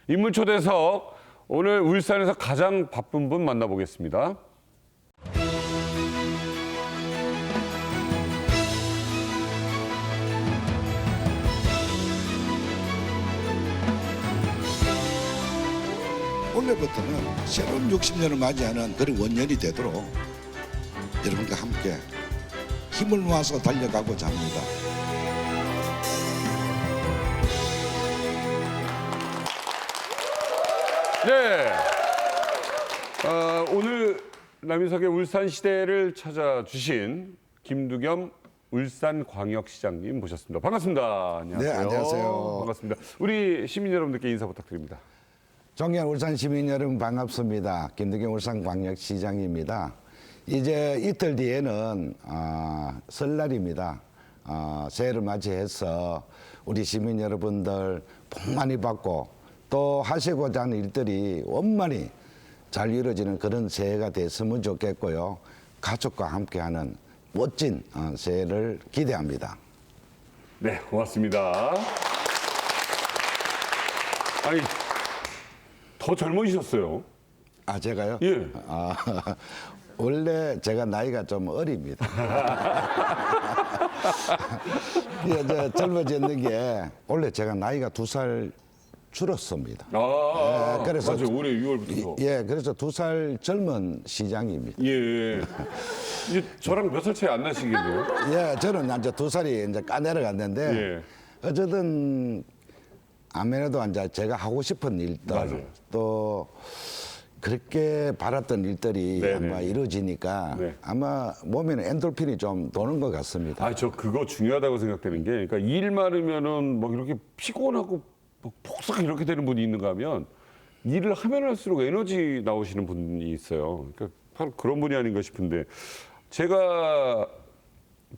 인물 초대석, 오늘 울산에서 가장 바쁜 분 만나보겠습니다. 올해부터는 새로운 60년을 맞이하는 그런 원년이 되도록 여러분과 함께 힘을 모아서 달려가고자 합니다. 네. 오늘 남인석의 울산시대를 찾아주신 김두겸 울산광역시장님 모셨습니다. 반갑습니다. 안녕하세요. 네, 안녕하세요. 반갑습니다. 우리 시민 여러분들께 인사 부탁드립니다. 존경하는 울산 시민 여러분 반갑습니다. 김두겸 울산광역시장입니다. 이제 이틀 뒤에는 설날입니다. 새해를 맞이해서 우리 시민 여러분들 복 많이 받고 또 하시고자 하는 일들이 원만히 잘 이루어지는 그런 새해가 됐으면 좋겠고요. 가족과 함께하는 멋진 새해를 기대합니다. 네, 고맙습니다. 아니, 더 젊으셨어요. 제가요? 예. 원래 제가 나이가 좀 어립니다. 이제 젊어졌는 게 원래 제가 나이가 2살 줄었습니다. 그래서 맞아요. 올해 6월부터. 예, 그래서 2살 젊은 시장입니다. 예. 이제 저랑 몇 살 차이 안 나시겠네요. 예, 저는 이제 2살이 이제 까내려갔는데 예. 어쨌든 아무래도 이제 제가 하고 싶은 일들 맞아요. 또 그렇게 바랐던 일들이 네네. 아마 이루어지니까 네. 아마 몸에는 엔돌핀이 좀 도는 것 같습니다. 저 그거 중요하다고 생각되는 게, 그러니까 일 많으면은 막 이렇게 피곤하고 막 폭삭 이렇게 되는 분이 있는가 하면 일을 하면 할수록 에너지 나오시는 분이 있어요. 그러니까 바로 그런 분이 아닌가 싶은데, 제가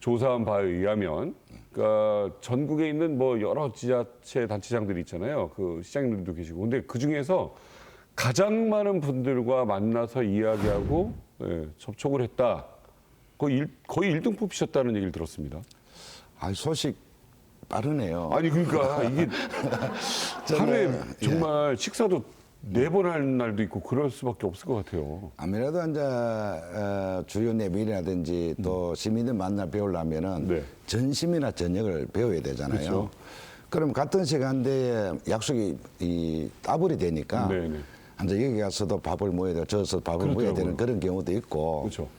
조사한 바에 의하면, 그러니까 전국에 있는 뭐 여러 지자체 단체장들이 있잖아요. 그 시장님들도 계시고. 근데 그 중에서 가장 많은 분들과 만나서 이야기하고 접촉을 했다. 거의 1등 뽑히셨다는 얘기를 들었습니다. 소식 빠르네요. 아니 그러니까 이게 하루에 정말 식사도 4번 하는 날도 있고 그럴 수밖에 없을 것 같아요. 아무래도 이제 주요 내밀이라든지 또 시민들 만나 배우려면은 네. 전심이나 저녁을 배워야 되잖아요. 그렇죠. 그럼 같은 시간대에 약속이 따블이 되니까 네네. 이제 여기 가서도 밥을 모여야 되고 저기서 밥을 모여야 되는 그런 경우도 있고. 그렇죠.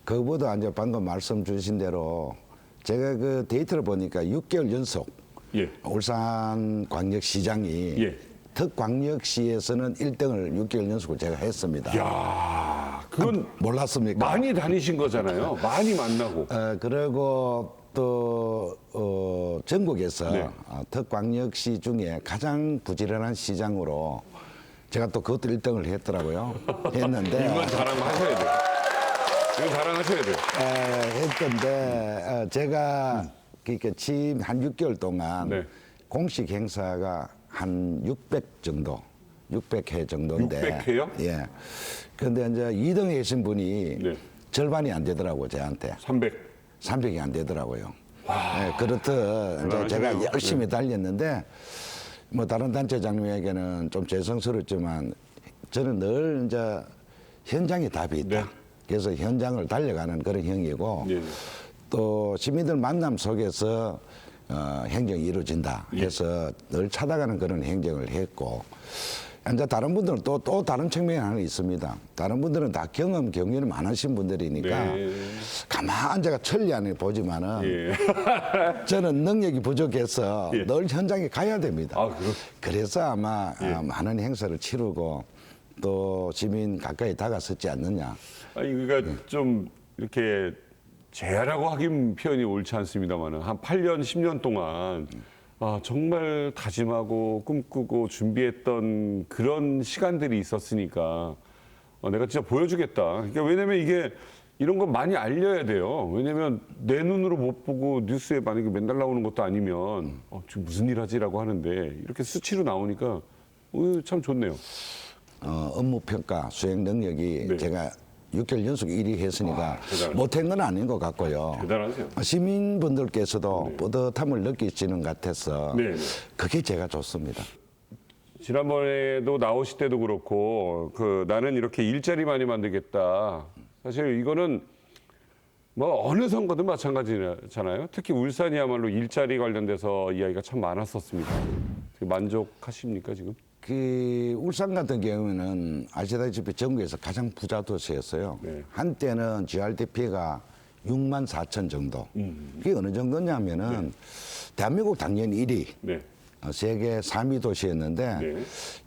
그거보다 이제 방금 말씀 주신 대로 제가 그 데이터를 보니까 6개월 연속 예. 울산광역시장이 예. 특광역시에서는 1등을 6개월 연속으로 제가 했습니다. 야, 그건 몰랐습니까? 많이 다니신 거잖아요. 많이 만나고. 그리고 또 전국에서 네. 특광역시 중에 가장 부지런한 시장으로 제가 또 그것도 1등을 했더라고요. 했는데 이건 자랑하셔야 돼요. 이건 자랑하셔야 돼요. 했던데 제가 그러니까 취임 한 6개월 동안 네. 공식 행사가 한 600 정도, 600회 정도인데. 600회요? 예. 그런데 이제 2등에 계신 분이 네. 절반이 안 되더라고요, 저한테. 300이 안 되더라고요. 그렇듯 이제 제가 열심히 달렸는데 뭐 다른 단체장님에게는 좀 죄송스럽지만 저는 늘 이제 현장이 답이 있다. 네. 그래서 현장을 달려가는 그런 형이고 네. 또 시민들 만남 속에서 행정이 이루어진다. 해서 늘 찾아가는 그런 행정을 했고 이제 다른 분들은 또 다른 측면이 하나 있습니다. 다른 분들은 다 경험, 경륜이 많으신 분들이니까 네. 가만 제가 천리안을 보지만은 예. 저는 능력이 부족해서 예. 늘 현장에 가야 됩니다. 그렇- 그래서 아마 많은 행사를 치르고 또 시민 가까이 다가섰지 않느냐. 아니 그러니까 좀 이렇게 제라고 하긴 표현이 옳지 않습니다만은 한 8년, 10년 동안 정말 다짐하고 꿈꾸고 준비했던 그런 시간들이 있었으니까 내가 진짜 보여주겠다. 그러니까 왜냐면 이게 이런 거 많이 알려야 돼요. 왜냐면 내 눈으로 못 보고 뉴스에 만약에 맨날 나오는 것도 아니면 지금 무슨 일 하지라고 하는데 이렇게 수치로 나오니까 참 좋네요. 업무 평가 수행 능력이 네. 제가 6개월 연속 1위 했으니까 대단하죠. 못한 건 아닌 것 같고요. 대단하세요. 시민분들께서도 뿌듯함을 느끼시는 것 같아서 네. 그게 제가 좋습니다. 지난번에도 나오실 때도 그렇고 나는 이렇게 일자리 많이 만들겠다. 사실 이거는 뭐 어느 선거든 마찬가지잖아요. 특히 울산이야말로 일자리 관련돼서 이야기가 참 많았었습니다. 만족하십니까 지금? 그 울산 같은 경우에는 아시다시피 전국에서 가장 부자 도시였어요. 네. 한때는 GRDP가 6만 4천 정도. 그게 어느 정도냐면은 대한민국 당연 1위. 네. 세계 3위 도시였는데 네.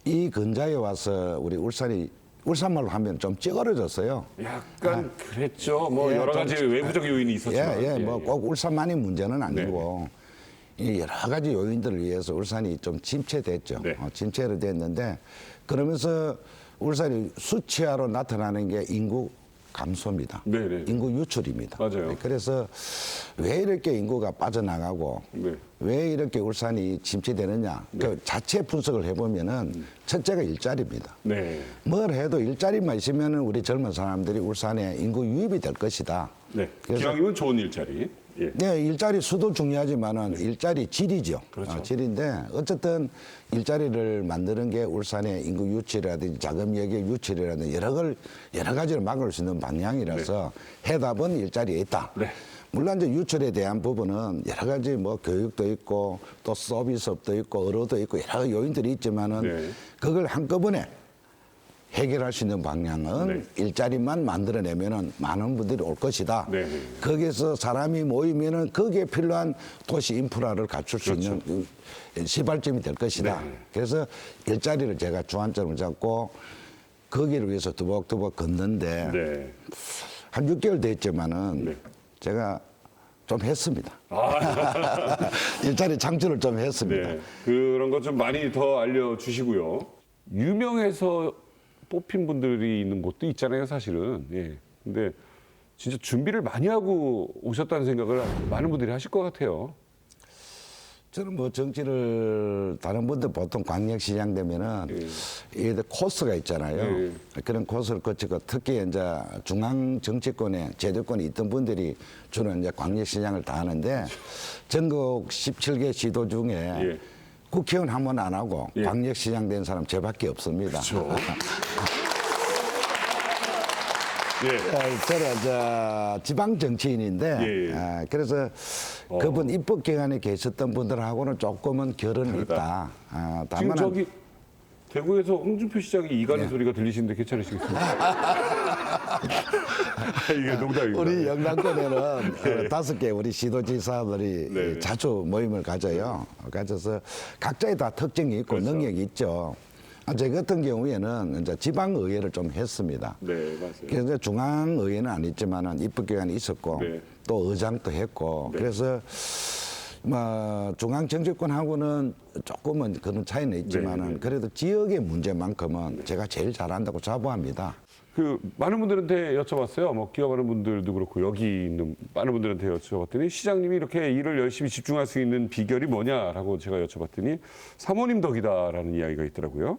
이 근자에 와서 우리 울산이 울산말로 하면 좀 찌그러졌어요. 약간 그랬죠. 뭐 예, 여러 가지 외부적 요인이 있었지만. 예, 뭐 꼭 울산만이 문제는 아니고 이 여러 가지 요인들을 위해서 울산이 좀 침체됐죠. 네. 침체를 됐는데 그러면서 울산이 수치화로 나타나는 게 인구 감소입니다. 네네. 인구 유출입니다. 맞아요. 그래서 왜 이렇게 인구가 빠져나가고 네. 왜 이렇게 울산이 침체되느냐. 그 자체 분석을 해보면은 첫째가 일자리입니다. 네. 뭘 해도 일자리만 있으면은 우리 젊은 사람들이 울산에 인구 유입이 될 것이다. 네. 그래서 기왕이면 좋은 일자리. 예. 네, 일자리 수도 중요하지만은 일자리 질이죠. 그렇죠. 질인데 어쨌든 일자리를 만드는 게 울산의 인구 유치라든지 자금역의 유치라든지 여러 가지를 막을 수 있는 방향이라서 해답은 일자리에 있다. 네. 물론 이제 유출에 대한 부분은 여러 가지 뭐 교육도 있고 또 서비스업도 있고 의료도 있고 여러 요인들이 있지만은 네. 그걸 한꺼번에 해결할 수 있는 방향은 네. 일자리만 만들어내면은 많은 분들이 올 것이다. 네. 거기에서 사람이 모이면은 거기에 필요한 도시 인프라를 갖출 수 그렇죠. 있는 그 시발점이 될 것이다. 네. 그래서 일자리를 제가 주안점을 잡고 거기를 위해서 두벅두벅 걷는데 네. 한 6개월 됐지만은 네. 제가 좀 했습니다. 일자리 창출을 좀 했습니다. 네. 그런 것 좀 많이 더 알려주시고요. 유명해서 뽑힌 분들이 있는 곳도 있잖아요, 사실은. 예. 근데 진짜 준비를 많이 하고 오셨다는 생각을 많은 분들이 하실 것 같아요. 저는 뭐 정치를 다른 분들 보통 광역시장 되면은 이게 코스가 있잖아요. 그런 코스를 거치고 특히 이제 중앙 정치권에 제도권에 있던 분들이 주로 이제 광역시장을 다 하는데 전국 17개 시도 중에 예. 국회의원 한 번 안 하고 예. 광역시장 된 사람 저밖에 없습니다. 그렇죠. 예. 저는 저 지방 정치인인데 예, 예. 그래서 그분 입법기관에 계셨던 분들하고는 조금은 결은 다르다. 있다. 지금 다만 저기 대구에서 홍준표 시장이 이가는 소리가 들리시는데 괜찮으시겠습니까? 이게 농담입니다. 우리 영남권에는 예. 5개 우리 시도지사들이 네. 자주 모임을 가져요. 가져서 각자의 다 특징이 있고 그렇죠. 능력이 있죠. 저 같은 경우에는 이제 지방의회를 좀 했습니다. 네, 맞아요. 그래서 중앙의회는 안 있지만은 입법기관이 있었고 네. 또 의장도 했고 네. 그래서 뭐 중앙 정치권하고는 조금은 그런 차이는 있지만은 네, 네. 그래도 지역의 문제만큼은 제가 제일 잘한다고 자부합니다. 많은 분들한테 여쭤봤어요. 뭐 기업하는 분들도 그렇고 여기 있는 많은 분들한테 여쭤봤더니 시장님이 이렇게 일을 열심히 집중할 수 있는 비결이 뭐냐라고 제가 여쭤봤더니 사모님 덕이다라는 이야기가 있더라고요.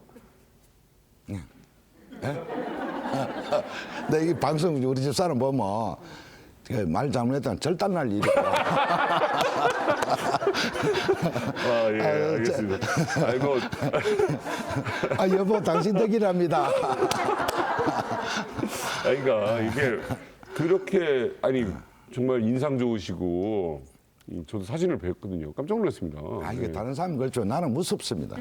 근데 이 방송 우리 집 사람 보면 말 잘못했다면 절단 날 일이고. 예, 알겠습니다. 아이고. 여보 당신 덕이랍니다. 그러니까 이게 그렇게 정말 인상 좋으시고 저도 사진을 뵀거든요. 깜짝 놀랐습니다. 이게 네. 다른 사람 그렇죠. 나는 무섭습니다.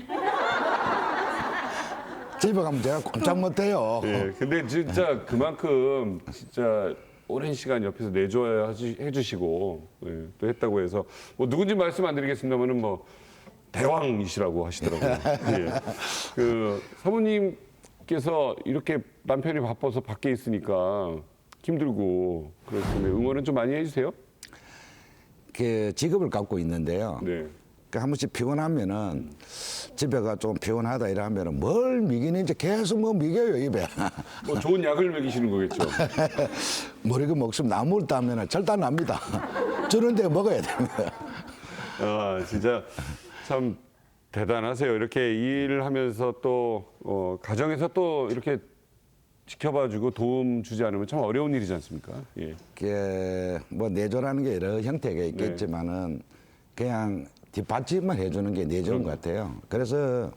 집에 가면 제가 꼼짝 못해요. 예, 근데 진짜 그만큼 진짜 오랜 시간 옆에서 내줘야 해주시고 예, 또 했다고 해서 뭐 누군지 말씀 안 드리겠습니다만은 뭐 대왕이시라고 하시더라고요. 예. 사모님께서 이렇게 남편이 바빠서 밖에 있으니까 힘들고 그렇습니다. 응원은 좀 많이 해주세요. 그 직업을 갖고 있는데요. 네. 한 번씩 피곤하면은 집에가 좀 피곤하다 이러면은 뭘 미기는지 계속 뭐 미겨요 입에. 뭐 좋은 약을 먹이시는 거겠죠. 머리가 목숨 나물다 하면은 절단 납니다. 저런데 먹어야 됩니다. 진짜 참 대단하세요. 이렇게 일을 하면서 또 가정에서 또 이렇게 지켜봐주고 도움 주지 않으면 참 어려운 일이지 않습니까? 예. 뭐 내조라는 게 여러 형태가 있겠지만은 그냥 뒷받침만 해주는 게 내조인 것 같아요. 그래서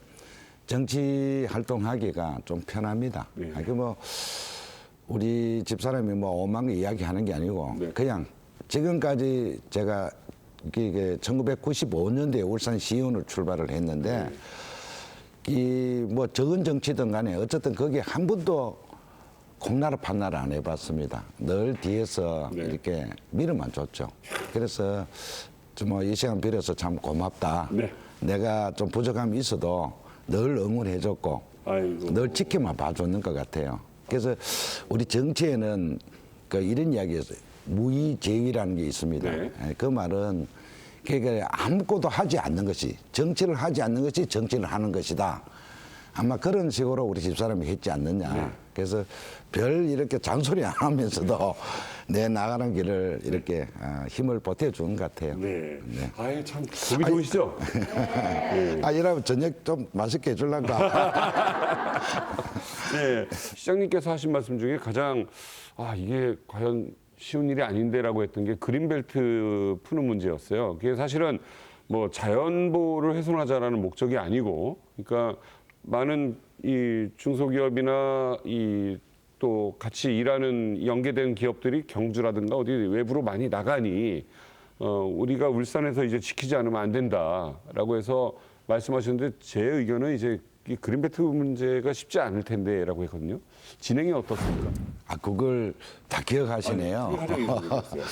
정치 활동하기가 좀 편합니다. 네. 뭐 우리 집사람이 뭐 오만 거 이야기하는 게 아니고 네. 그냥 지금까지 제가 이게 1995년도에 울산 시의원을 출발을 했는데 이 뭐 적은 정치든 간에 어쨌든 거기에 한 번도 공나라 판나라 안 해봤습니다. 늘 뒤에서 네. 이렇게 밀어만 줬죠. 그래서 좀 뭐 이 시간 빌어서 참 고맙다. 네. 내가 좀 부족함이 있어도 늘 응원해줬고 아이고. 늘 지켜만 봐줬는 것 같아요. 그래서 우리 정치에는 그 이런 이야기였어요. 무의제의라는 게 있습니다. 네. 그 말은 그러니까 아무것도 하지 않는 것이 정치를 하지 않는 것이 정치를 하는 것이다. 아마 그런 식으로 우리 집사람이 했지 않느냐. 네. 그래서 별 이렇게 잔소리 안 하면서도 내 나가는 길을 이렇게 힘을 보태주는 것 같아요. 네. 네. 아유, 참, 보기 좋으시죠? 네. 이러면 저녁 좀 맛있게 해줄란가. 네. 시장님께서 하신 말씀 중에 가장, 이게 과연 쉬운 일이 아닌데라고 했던 게 그린벨트 푸는 문제였어요. 그게 사실은 뭐 자연보호를 훼손하자라는 목적이 아니고, 그러니까 많은 이 중소기업이나 이 또 같이 일하는 연계된 기업들이 경주라든가 어디 외부로 많이 나가니 우리가 울산에서 이제 지키지 않으면 안 된다라고 해서 말씀하셨는데 제 의견은 이제 이 그린벨트 문제가 쉽지 않을 텐데라고 했거든요. 진행이 어떻습니까? 그걸 다 기억하시네요. 그게 가장 이상했어요.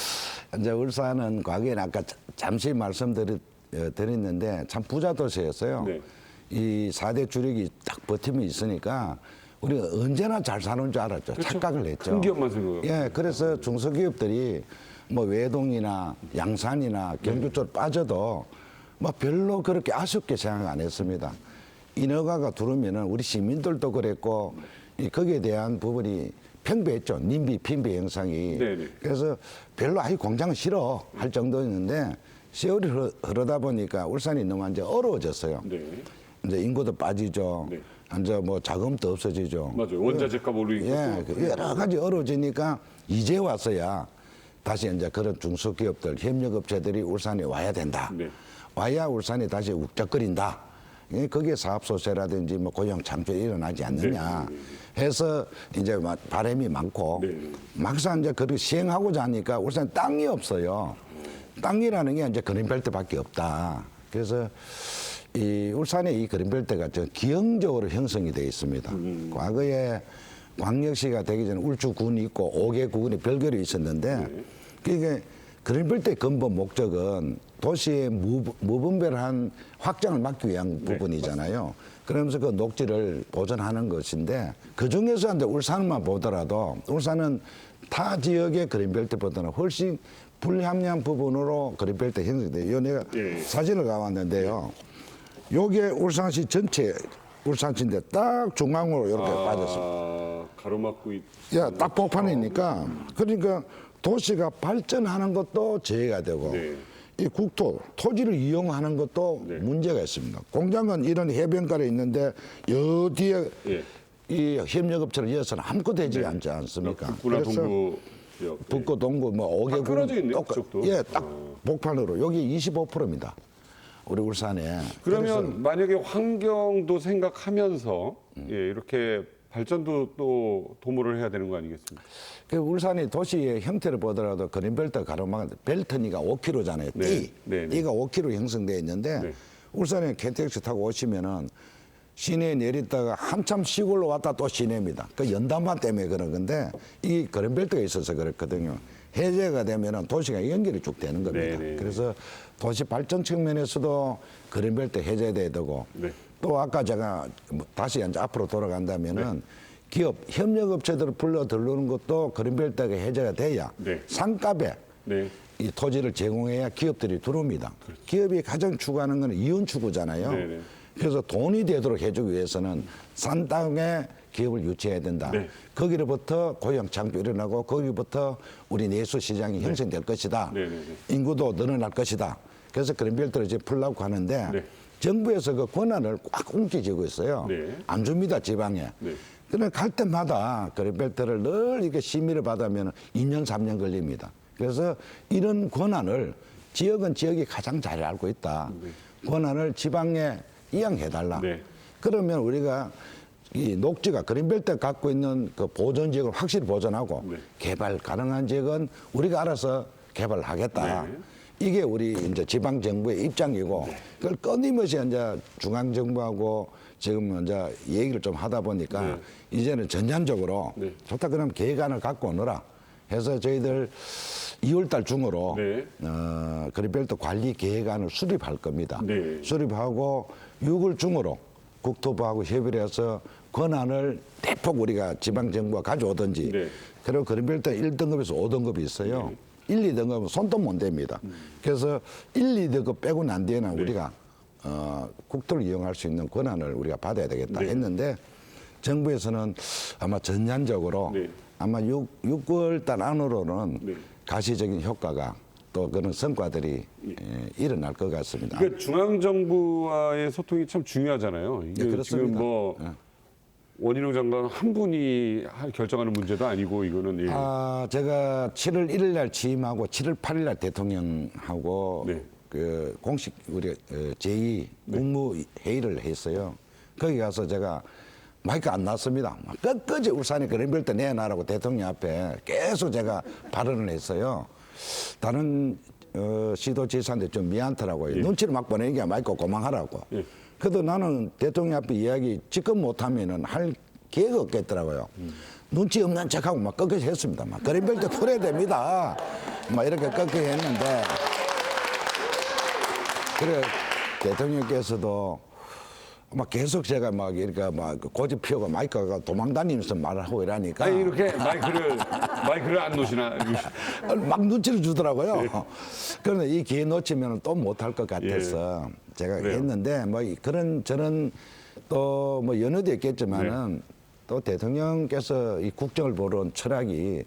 이제 울산은 과거에 아까 잠시 말씀드렸는데 참 부자 도시였어요. 네. 이 4대 주력이 딱 버팀이 있으니까 우리가 언제나 잘 사는 줄 알았죠. 그렇죠. 착각을 했죠. 큰 기업만 생각하고. 예, 그래서 중소기업들이 뭐 외동이나 양산이나 경주 쪽 빠져도 뭐 별로 그렇게 아쉽게 생각 안 했습니다. 인허가가 들어오면은 우리 시민들도 그랬고 거기에 대한 부분이 평배했죠. 님비, 핀배 현상이. 네네. 그래서 별로 공장은 싫어 할 정도였는데 세월이 흐르다 보니까 울산이 너무 이제 어려워졌어요. 네. 이제 인구도 빠지죠. 네. 이제 뭐 자금도 없어지죠. 맞아요. 원자재값 오르고. 예, 여러 가지 어려워지니까 이제 와서야 다시 이제 그런 중소기업들, 협력업체들이 울산에 와야 된다. 네. 와야 울산이 다시 uk적거린다. 거기에 사업소재라든지 뭐 고용 창출이 일어나지 않느냐 해서 이제 바람이 많고 네. 막상 이제 그걸 시행하고자 하니까 울산 땅이 없어요. 땅이라는 게 이제 그린벨트밖에 없다. 그래서 이 울산의 이 그린벨트가 저 기형적으로 형성이 되어 있습니다. 과거에 광역시가 되기 전에 울주군이 있고 5개 구군이 별개로 있었는데 그게 그린벨트의 근본 목적은 도시의 무분별한 확장을 막기 위한 부분이잖아요. 그러면서 그 녹지를 보존하는 것인데 그 중에서 이제 울산만 보더라도 울산은 타 지역의 그린벨트보다는 훨씬 불합리한 부분으로 그린벨트 형성돼요. 내가 사진을 가왔는데요. 요게 울산시 전체 울산시인데 딱 중앙으로 이렇게 빠졌습니다. 가로막고 딱 복판이니까 그러니까 도시가 발전하는 것도 제해가 되고 네. 이 국토, 토지를 이용하는 것도 네. 문제가 있습니다. 공장은 이런 해변가에 있는데 여 뒤에 예. 이 협력업체를 이어서는 아무것도 되지 않지 않습니까? 북부나 동부 지역. 북구, 동구, 뭐 5개 끊어져 있네요, 그쪽도. 예, 딱 복판으로 여기 25%입니다. 우리 울산에. 그러면 만약에 환경도 생각하면서 이렇게 발전도 또 도모를 해야 되는 거 아니겠습니까? 그 울산이 도시의 형태를 보더라도 그린벨트 가로막 벨트니가 5km잖아요. 네. 네, 네. 띠가 5km 형성되어 있는데 네. 울산에 KTX 타고 오시면은 시내에 내렸다가 한참 시골로 왔다 또 시내입니다. 그 연단만 때문에 그런 건데 이 그린벨트가 있어서 그렇거든요. 해제가 되면은 도시가 연결이 쭉 되는 겁니다. 네, 네. 그래서 도시 발전 측면에서도 그린벨트 해제돼야 되고 네. 또 아까 제가 다시 이제 앞으로 돌아간다면은 기업 협력업체들을 불러 들르는 것도 그린벨트가 해제가 돼야 네. 상값에 네. 이 토지를 제공해야 기업들이 들어옵니다. 기업이 가장 추구하는 건 이윤 추구잖아요. 네네. 그래서 돈이 되도록 해주기 위해서는 산 땅에 기업을 유치해야 된다. 네. 거기로부터 고용 창출 일어나고 거기부터 우리 내수 시장이 형성될 것이다. 네네네. 인구도 늘어날 것이다. 그래서 그린벨트를 이제 풀려고 하는데 네. 정부에서 그 권한을 꽉 움켜쥐고 있어요. 네. 안 줍니다, 지방에. 네. 그러나 갈 때마다 그린벨트를 늘 이렇게 심의를 받으면 2년, 3년 걸립니다. 그래서 이런 권한을 지역은 지역이 가장 잘 알고 있다. 권한을 지방에 이양해달라. 네. 그러면 우리가 이 녹지가 그린벨트 갖고 있는 그 보존 지역을 확실히 보존하고 네. 개발 가능한 지역은 우리가 알아서 개발하겠다. 네. 이게 우리 이제 지방 정부의 입장이고 그걸 끊임없이 이제 중앙 정부하고 지금 이제 얘기를 좀 하다 보니까 네. 이제는 전향적으로 네. 좋다 그러면 계획안을 갖고 오너라 해서 저희들 2월달 중으로 네. 그린벨트 관리 계획안을 수립할 겁니다. 네. 수립하고 6월 중으로 국토부하고 협의를 해서 권한을 대폭 우리가 지방정부가 가져오든지 네. 그리고 그린벨트 1등급에서 5등급이 있어요. 1, 2등급은 손도 못 댑니다. 그래서 1, 2등급 빼고는 안 되나 우리가 국토를 이용할 수 있는 권한을 우리가 받아야 되겠다 네. 했는데 정부에서는 아마 전향적으로 네. 아마 6월 달 안으로는 네. 가시적인 효과가 또 그런 성과들이 일어날 것 같습니다. 그러니까 중앙 정부와의 소통이 참 중요하잖아요. 이게 네, 그렇습니다. 지금 뭐 원희룡 장관 한 분이 결정하는 문제도 아니고 이거는 제가 7월 1일 날 취임하고 7월 8일 날 대통령하고 네. 그 공식 우리 제2 국무회의를 했어요. 거기 가서 제가 마이크 안 났습니다. 끝까지 울산에 그린벨트 내놔라고 대통령 앞에 계속 제가 발언을 했어요. 다른 시도지사한테 좀 미안하더라고요. 눈치를 막 보내는 게 마이크 고망하라고. 예. 그래도 나는 대통령 앞에 이야기 지금 못하면은 할 기회가 없겠더라고요. 눈치 없는 척하고 막 끝까지 했습니다. 막 그린벨트 풀어야 됩니다. 막 이렇게 끝까지 했는데 그래 대통령께서도 막 계속 제가 막 이렇게 막 고집 피우고 마이크가 도망다니면서 말을 하고 이러니까 아니 이렇게 마이크를 안 놓으시나? 막 눈치를 주더라고요. 그런데 이 기회 놓치면 또 못할 것 같아서 제가 그래요. 했는데 뭐 그런 저는 또 뭐 연유도 있겠지만은 또 대통령께서 이 국정을 보러 온 철학이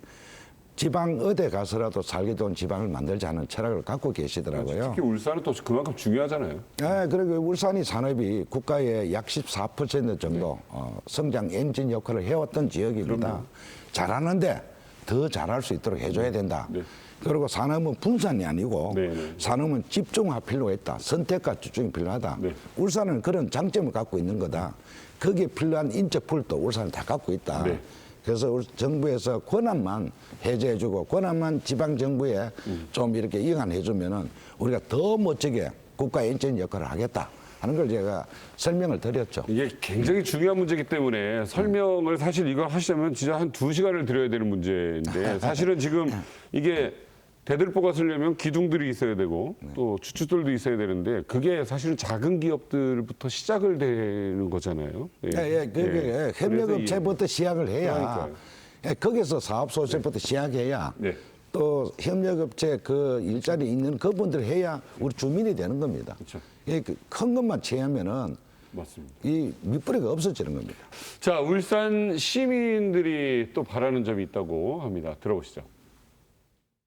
지방 어디 가서라도 살기 좋은 지방을 만들자 하는 철학을 갖고 계시더라고요. 특히 울산은 또 그만큼 중요하잖아요. 네, 그리고 울산이 산업이 국가의 약 14% 정도 성장 엔진 역할을 해왔던 지역입니다. 그럼요. 잘하는데 더 잘할 수 있도록 해줘야 된다. 네. 그리고 산업은 분산이 아니고 네, 네. 산업은 집중화 필요가 있다. 선택과 집중이 필요하다. 네. 울산은 그런 장점을 갖고 있는 거다. 거기에 필요한 인적 풀도 울산은 다 갖고 있다. 네. 그래서 우리 정부에서 권한만 해제해주고 권한만 지방 정부에 좀 이렇게 이관해주면은 우리가 더 멋지게 국가 엔진 역할을 하겠다 하는 걸 제가 설명을 드렸죠. 이게 굉장히 중요한 문제이기 때문에 설명을 사실 이걸 하시려면 진짜 한 2시간을 드려야 되는 문제인데 사실은 지금 이게 대들보가 쓰려면 기둥들이 있어야 되고 또 주춧돌도 있어야 되는데 그게 사실은 작은 기업들부터 시작을 되는 거잖아요. 그게 협력업체부터 시작을 해야 그러니까요. 거기서 사업 소식부터 시작해야 네. 또 협력업체 그 일자리 있는 그분들 해야 우리 주민이 되는 겁니다. 그렇죠. 큰 것만 취하면은 맞습니다. 이 밑뿌리가 없어지는 겁니다. 자, 울산 시민들이 또 바라는 점이 있다고 합니다. 들어보시죠.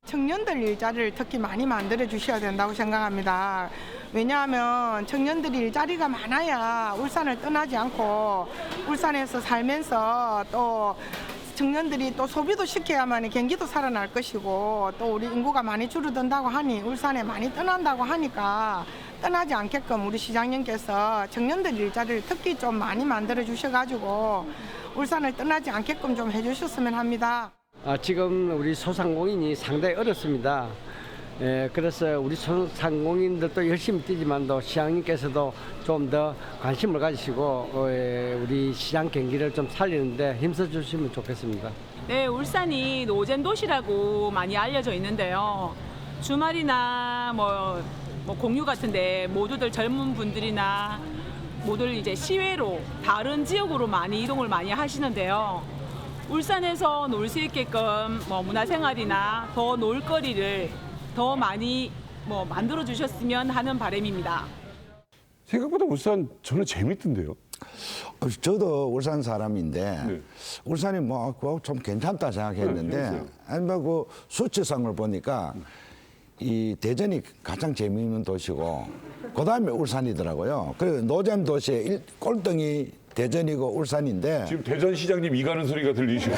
청년들 일자리를 특히 많이 만들어 주셔야 된다고 생각합니다. 왜냐하면 청년들이 일자리가 많아야 울산을 떠나지 않고 울산에서 살면서 또 청년들이 또 소비도 시켜야만 경기도 살아날 것이고 또 우리 인구가 많이 줄어든다고 하니 울산에 많이 떠난다고 하니까 떠나지 않게끔 우리 시장님께서 청년들 일자리를 특히 좀 많이 만들어 주셔가지고 울산을 떠나지 않게끔 좀 해주셨으면 합니다. 지금 우리 소상공인이 상당히 어렵습니다. 그래서 우리 소상공인들도 열심히 뛰지만도 시장님께서도 좀 더 관심을 가지시고 우리 시장 경기를 좀 살리는데 힘써 주시면 좋겠습니다. 네, 울산이 노잼 도시라고 많이 알려져 있는데요. 주말이나 뭐 공휴 같은데 모두들 젊은 분들이나 모두 이제 시외로 다른 지역으로 많이 이동을 많이 하시는데요. 울산에서 놀 수 있게끔 문화생활이나 더 놀거리를 더 많이 만들어 주셨으면 하는 바람입니다. 생각보다 울산 저는 재밌던데요. 저도 울산 사람인데 네. 울산이 좀 괜찮다 생각했는데 재밌어요. 아니 그 수치상을 보니까 이 대전이 가장 재미있는 도시고 그 다음에 울산이더라고요. 그리고 노잼 도시의 꼴등이 대전이고 울산인데 지금 대전시장님 이가는 소리가 들리시고.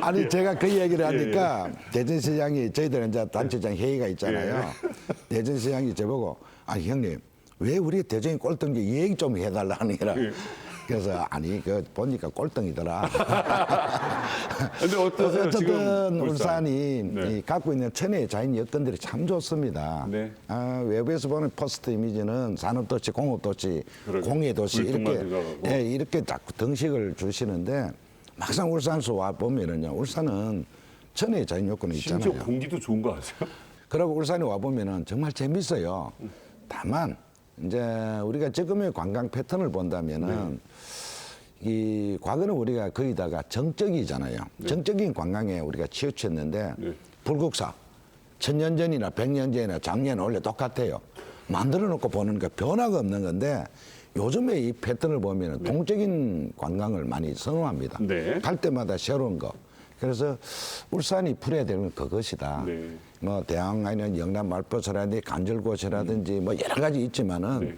아니 제가 그 얘기를 하니까 대전시장이 저희들 이제 단체장 회의가 있잖아요. 대전시장이 저보고 아니 형님 왜 우리 대전이 꼴등인지 얘기 좀 해달라 하니라. 예. 그래서 아니 그 보니까 꼴등이더라. 근데 어떠세요? 지금 어쨌든 울산. 울산이 네. 이 갖고 있는 천혜의 자연 여건들이 참 좋습니다. 네. 외부에서 보는 퍼스트 이미지는 산업도시, 공업도시, 그러게. 공예도시 불똥만 이렇게 생각하고. 예, 이렇게 자꾸 등식을 주시는데 막상 울산서 와 보면은요, 울산은 천혜의 자연 요건이 있잖아요. 심지어 공기도 좋은 거 아세요? 그리고 울산에 와 보면은 정말 재밌어요. 다만 이제 우리가 지금의 관광 패턴을 본다면은 이 과거는 우리가 거기다가 정적이잖아요. 정적인 관광에 우리가 치우쳤는데 네. 불국사 천년 전이나 백년 전이나 작년 원래 똑같아요. 만들어 놓고 보는 게 변화가 없는 건데 요즘에 이 패턴을 보면은 동적인 관광을 많이 선호합니다. 네. 갈 때마다 새로운 거. 그래서 울산이 풀어야 되는 건 그것이다. 네. 뭐 대항하는 영남 말버스라든지 간절곶이라든지 뭐 여러 가지 있지만은 네.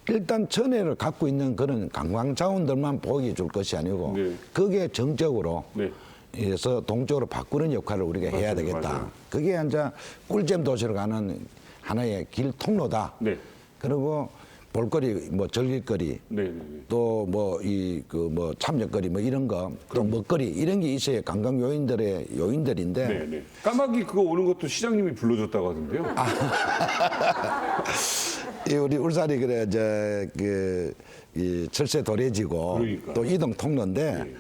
일단 천혜를 갖고 있는 그런 관광 자원들만 보게 줄 것이 아니고 네. 그게 정적으로 네. 해서 동쪽으로 바꾸는 역할을 우리가 해야 맞아요, 되겠다. 맞아요. 그게 이제 꿀잼 도시로 가는 하나의 길 통로다. 네. 그리고 볼거리, 뭐 즐길거리, 네. 네. 또 뭐 이 그 뭐 참여거리 뭐 이런 거, 또 먹거리 이런 게 있어야 관광 요인들의 요인들인데 네. 네. 까마귀 그거 오는 것도 시장님이 불러줬다고 하던데요. 이 우리 울산이 그래 이 철새 도래지고 그러니까요. 또 이동 통로인데 네.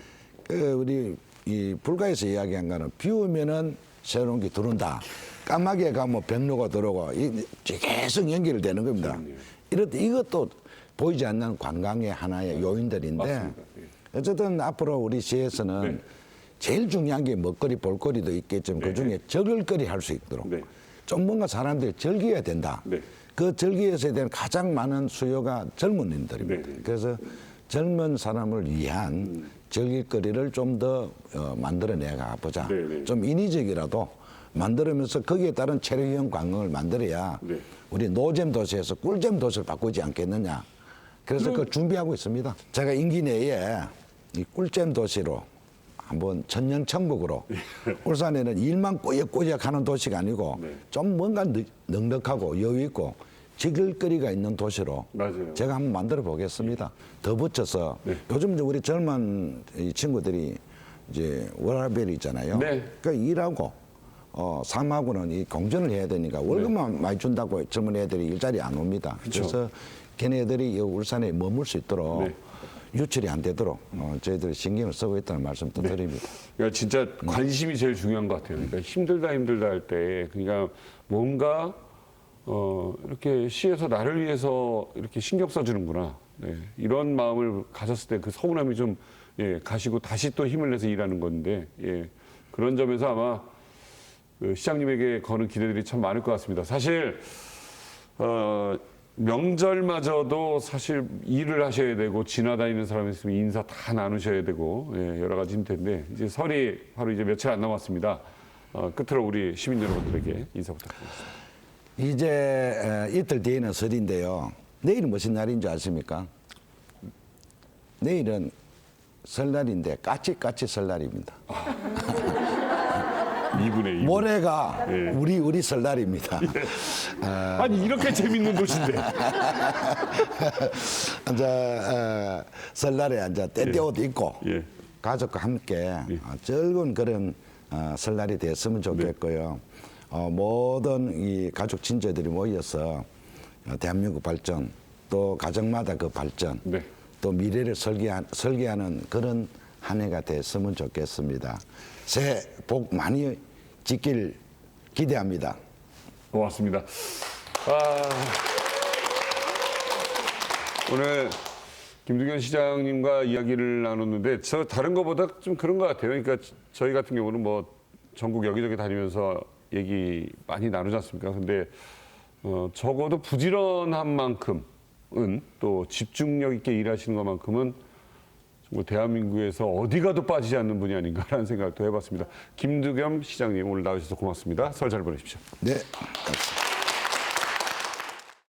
그 우리 이 불가에서 이야기한 거는 비 오면은 새로운 게 들어온다. 까마귀에 가면 백로가 들어오고 계속 연결되는 겁니다. 이것도 보이지 않는 관광의 하나의 요인들인데 맞습니다. 예. 어쨌든 앞으로 우리 시에서는 네. 제일 중요한 게 먹거리, 볼거리도 있겠지만 그 중에 즐길거리 할 수 있도록 네. 좀 뭔가 사람들이 즐겨야 된다. 네. 그 즐기에서에 대한 가장 많은 수요가 젊은이들입니다. 네. 그래서 젊은 사람을 위한 즐길거리를 좀 더 만들어내가 보자. 네, 네. 좀 인위적이라도 만들면서 거기에 따른 체력형 관광을 만들어야 네. 우리 노잼 도시에서 꿀잼 도시를 바꾸지 않겠느냐. 그래서 그걸 준비하고 있습니다. 제가 임기 내에 이 꿀잼 도시로 한번 천년천국으로 울산에는 일만 꼬역꼬역 하는 도시가 아니고 네. 좀 뭔가 넉넉하고 여유 있고 즐길거리가 있는 도시로 맞아요. 제가 한번 만들어 보겠습니다. 더 붙여서 네. 요즘 이제 우리 젊은 이 친구들이 이제 워라밸이 있잖아요. 네. 그러니까 일하고 삶하고는 이 공존을 해야 되니까 월급만 많이 준다고 젊은 애들이 일자리 안 옵니다. 그쵸. 그래서 걔네들이 이 울산에 머물 수 있도록 네. 유출이 안 되도록 저희들이 신경을 쓰고 있다는 말씀 또 드립니다. 그러니까 진짜 관심이 제일 중요한 것 같아요. 그러니까 힘들다 할 때, 그러니까 뭔가 이렇게 시에서 나를 위해서 이렇게 신경 써주는구나. 네. 이런 마음을 가졌을 때 그 서운함이 좀 가시고 다시 또 힘을 내서 일하는 건데, 그런 점에서 아마 그 시장님에게 거는 기대들이 참 많을 것 같습니다. 사실 명절마저도 사실 일을 하셔야 되고 지나다니는 사람이 있으면 인사 다 나누셔야 되고 여러 가지 힘든데 이제 설이 바로 이제 며칠 안 남았습니다. 끝으로 우리 시민 여러분들에게 인사 부탁드립니다. 이제 이틀 뒤에는 설인데요. 내일은 무슨 날인 줄 아십니까? 내일은 설날인데 까치까치 설날입니다. 2분의 2. 모레가 예. 우리 설날입니다. 아니 이렇게 재밌는 곳인데. 이제 설날에 이제 떼떼옷 입고 예. 가족과 함께 즐거운 그런 설날이 됐으면 좋겠고요. 모든 이 가족 친지들이 모여서 대한민국 발전 또 가정마다 그 발전 네. 또 미래를 설계하는 그런 한 해가 됐으면 좋겠습니다. 새해 복 많이 짓길 기대합니다. 고맙습니다. 오늘 김두견 시장님과 이야기를 나눴는데 저 다른 것보다 좀 그런 것 같아요. 그러니까 저희 같은 경우는 뭐 전국 여기저기 다니면서 얘기 많이 나누지 않습니까? 근데 적어도 부지런한 만큼은 또 집중력 있게 일하시는 것만큼은 정말 대한민국에서 어디 가도 빠지지 않는 분이 아닌가라는 생각도 해봤습니다. 김두겸 시장님 오늘 나오셔서 고맙습니다. 설 잘 보내십시오. 네, 감사합니다.